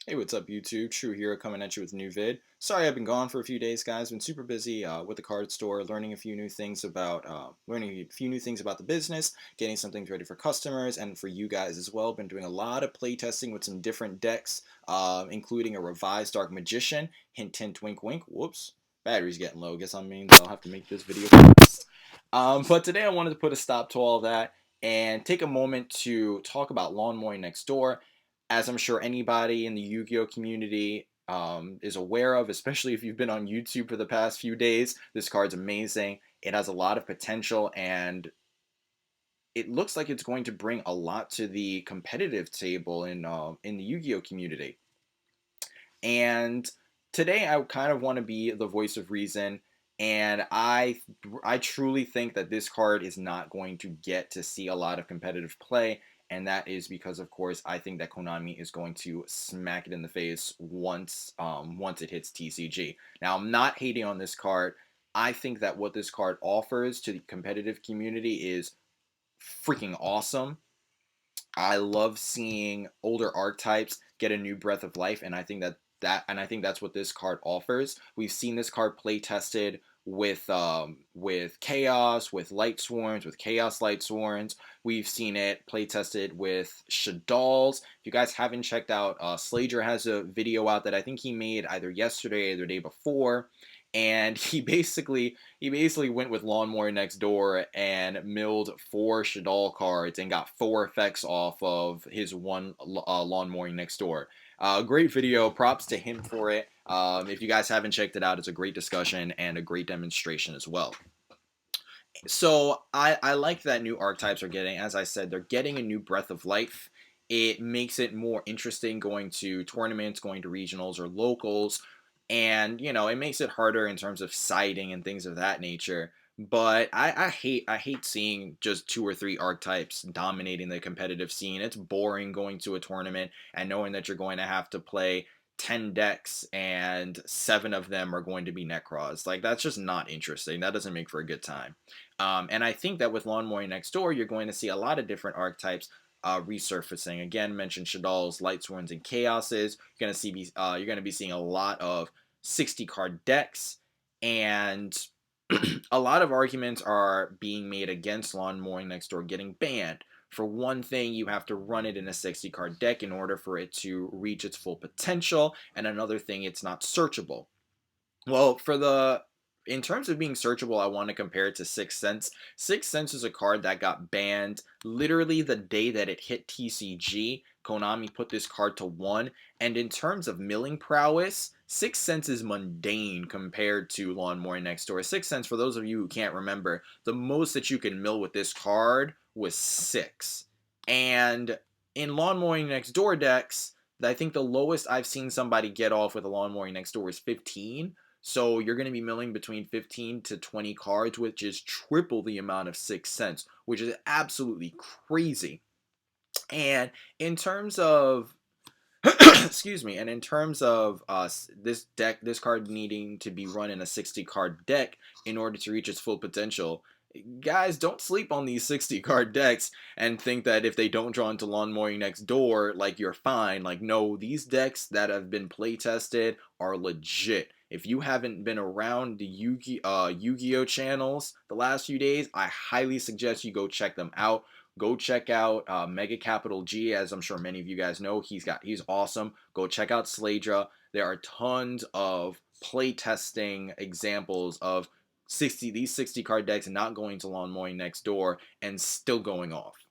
Hey, what's up, YouTube? True here coming at you with a new vid. Sorry I've been gone for a few days, guys. Been super busy with the card store, learning a few new things about the business, getting some things ready for customers and for you guys as well. Been doing a lot of play testing with some different decks, including a revised Dark Magician. Hint, hint, wink, wink. Whoops, battery's getting low. Guess that means I'll have to make this video fast. But today I wanted to put a stop to all that and take a moment to talk about Lawn Mowing Next Door, as I'm sure anybody in the Yu-Gi-Oh community is aware of, especially if you've been on YouTube for the past few days. This card's amazing. It has a lot of potential, and it looks like it's going to bring a lot to the competitive table in the Yu-Gi-Oh community. And today, I kind of want to be the voice of reason. And I truly think that this card is not going to get to see a lot of competitive play, and that is because, of course, I think that Konami is going to smack it in the face once it hits TCG. Now, I'm not hating on this card. I think that what this card offers to the competitive community is freaking awesome. I love seeing older archetypes get a new breath of life, and I think that's what this card offers. We've seen this card play tested with Chaos, with Light Sworns, with Chaos Light Sworns. We've seen it play tested with Shadalls. If you guys haven't checked out, Slager has a video out that I think he made either yesterday or the day before, and he basically went with Lawnmower Next Door and milled 4 Shadal cards and got 4 effects off of his one Lawnmower Next Door. Great video. Props to him for it. If you guys haven't checked it out, it's a great discussion and a great demonstration as well. So I like that new archetypes are getting, as I said, they're getting a new breath of life. It makes it more interesting going to tournaments, going to regionals or locals, and it makes it harder in terms of siding and things of that nature. But I hate seeing just 2 or 3 archetypes dominating the competitive scene. It's boring going to a tournament and knowing that you're going to have to play 10 decks and 7 of them are going to be Necros. Like, that's just not interesting. That doesn't make for a good time. And I think that with Lawnmower Next Door, you're going to see a lot of different archetypes resurfacing. Again, mentioned Shadalls, Light Sworns, and Chaoses. You're going to be seeing a lot of 60 card decks, and a lot of arguments are being made against Lawn Mowing Next Door getting banned. For one thing, you have to run it in a 60 card deck in order for it to reach its full potential, and another thing, it's not searchable. Well, in terms of being searchable, I want to compare it to Sixth Sense. Sixth Sense is a card that got banned literally the day that it hit TCG. Konami put this card to 1, and in terms of milling prowess, Sixth Sense is mundane compared to Lawnmower Next Door. Sixth Sense, for those of you who can't remember, the most that you can mill with this card was 6. And in Lawnmower Next Door decks, I think the lowest I've seen somebody get off with a Lawnmower Next Door is 15. So you're going to be milling between 15 to 20 cards, which is triple the amount of Sixth Sense, which is absolutely crazy. And in terms of excuse me, and in terms of this card needing to be run in a 60 card deck in order to reach its full potential, guys, don't sleep on these 60 card decks and think that if they don't draw into Lawn Mowing Next Door, like, you're fine. Like, no, these decks that have been play tested are legit. If you haven't been around the Yu-Gi-Oh channels the last few days, I highly suggest you go check them out. Go check out Mega Capital G, as I'm sure many of you guys know. He's awesome. Go check out Sladra. There are tons of playtesting examples of 60 card decks not going to Lawn Mowing Next Door and still going off.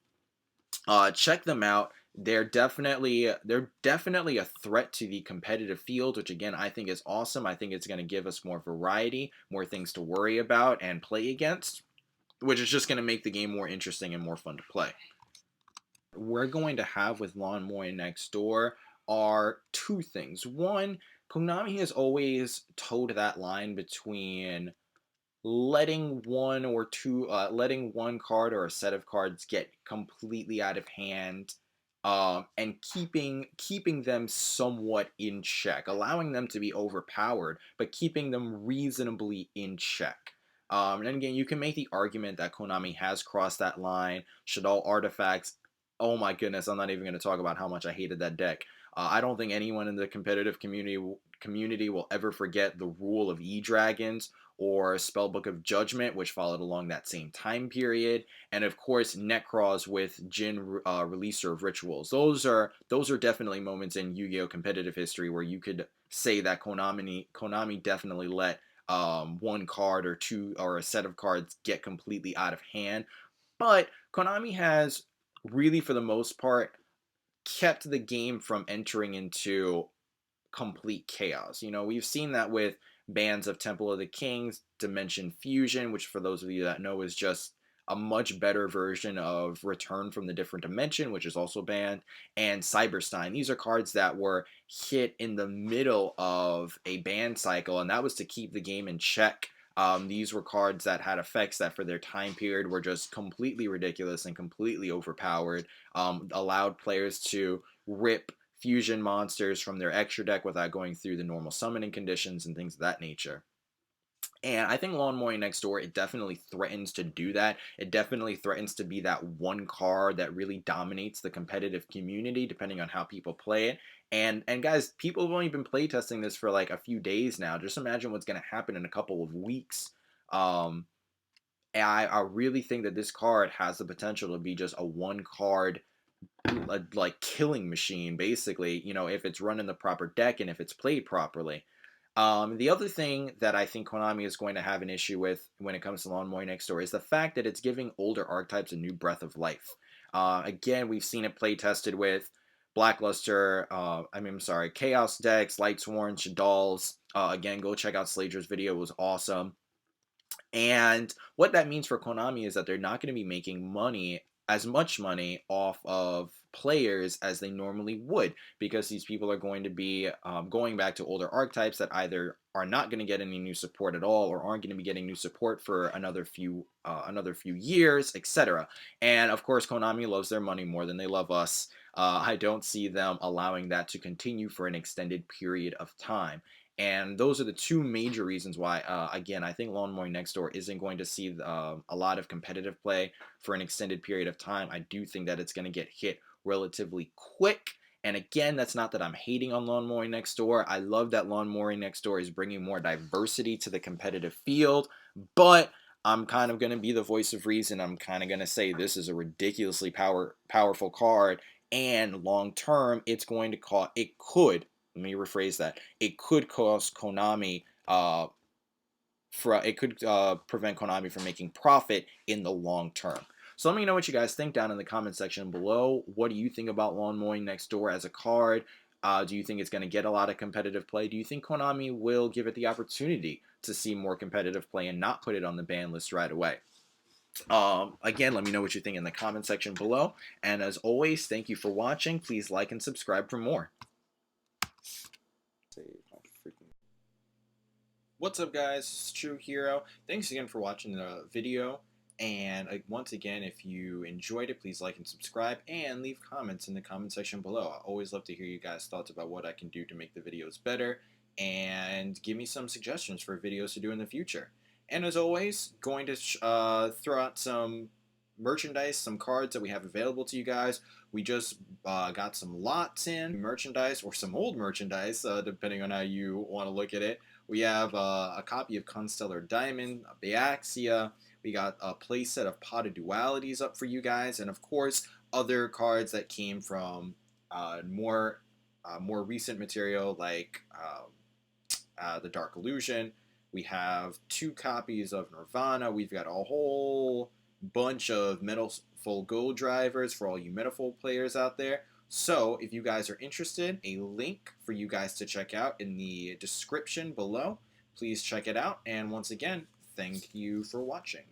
Check them out. They're definitely a threat to the competitive field, which again I think is awesome. I think it's going to give us more variety, more things to worry about and play against, which is just going to make the game more interesting and more fun to play. We're going to have with Lawn Mowing Next Door are 2 things. One, Konami has always toed that line between letting letting one card or a set of cards get completely out of hand, and keeping them somewhat in check, allowing them to be overpowered, but keeping them reasonably in check. And again, you can make the argument that Konami has crossed that line. Shadal Artifacts, oh my goodness, I'm not even going to talk about how much I hated that deck. I don't think anyone in the competitive community will ever forget the Rule of E-Dragons or Spellbook of Judgment, which followed along that same time period, and of course Necros with Jin Releaser of Rituals. Those are definitely moments in Yu-Gi-Oh! Competitive history where you could say that Konami definitely let one card or two or a set of cards get completely out of hand. But Konami has really, for the most part, kept the game from entering into complete chaos. We've seen that with bans of Temple of the Kings, Dimension Fusion, which for those of you that know is just a much better version of Return from the Different Dimension, which is also banned, and Cyberstein. These are cards that were hit in the middle of a ban cycle, and that was to keep the game in check. These were cards that had effects that for their time period were just completely ridiculous and completely overpowered, allowed players to rip fusion monsters from their extra deck without going through the normal summoning conditions and things of that nature. And I think Lawnmowing Next Door, it definitely threatens to do that. It definitely threatens to be that one card that really dominates the competitive community, depending on how people play it. And guys, people have only been playtesting this for like a few days now. Just imagine what's going to happen in a couple of weeks. And I really think that this card has the potential to be just a one card like killing machine, basically, if it's run in the proper deck and if it's played properly. The other thing that I think Konami is going to have an issue with when it comes to Lawnmower Next Door is the fact that it's giving older archetypes a new breath of life. Again, we've seen it play tested with Blackluster, I'm sorry, Chaos decks, Lightsworn, Shadalls. Again, go check out Slager's video, it was awesome. And what that means for Konami is that they're not going to be making as much money off of players as they normally would, because these people are going to be going back to older archetypes that either are not going to get any new support at all or aren't going to be getting new support for another few years, etc. And of course, Konami loves their money more than they love us. I don't see them allowing that to continue for an extended period of time. And those are the two major reasons why, again, I think Lawnmowing Next Door isn't going to see a lot of competitive play for an extended period of time. I do think that it's going to get hit relatively quick. And again, that's not that I'm hating on Lawnmowing Next Door. I love that Lawnmowing Next Door is bringing more diversity to the competitive field, but I'm kind of going to be the voice of reason. I'm kind of going to say this is a ridiculously powerful card, and long term, it's going to cost. It could. Let me rephrase that. It could cost Konami. It could prevent Konami from making profit in the long term. So let me know what you guys think down in the comment section below. What do you think about Lawn Mowing Next Door as a card? Do you think it's going to get a lot of competitive play? Do you think Konami will give it the opportunity to see more competitive play and not put it on the ban list right away? Again, let me know what you think in the comment section below. And as always, thank you for watching. Please like and subscribe for more. What's up, guys? This is True Hero. Thanks again for watching the video. And once again, if you enjoyed it, please like and subscribe and leave comments in the comment section below. I always love to hear you guys' thoughts about what I can do to make the videos better, and give me some suggestions for videos to do in the future. And as always, going to throw out some merchandise, some cards that we have available to you guys. We just got some lots in merchandise, or some old merchandise, depending on how you want to look at it. We have a copy of Constellar Diamond, a Beaxia. We got a playset of Pot of Dualities up for you guys, and of course, other cards that came from more recent material, like the Dark Illusion. We have 2 copies of Nirvana. We've got a whole bunch of Metalful Gold drivers for all you Metalful players out there. So if you guys are interested, a link for you guys to check out in the description below. Please check it out. And once again, thank you for watching.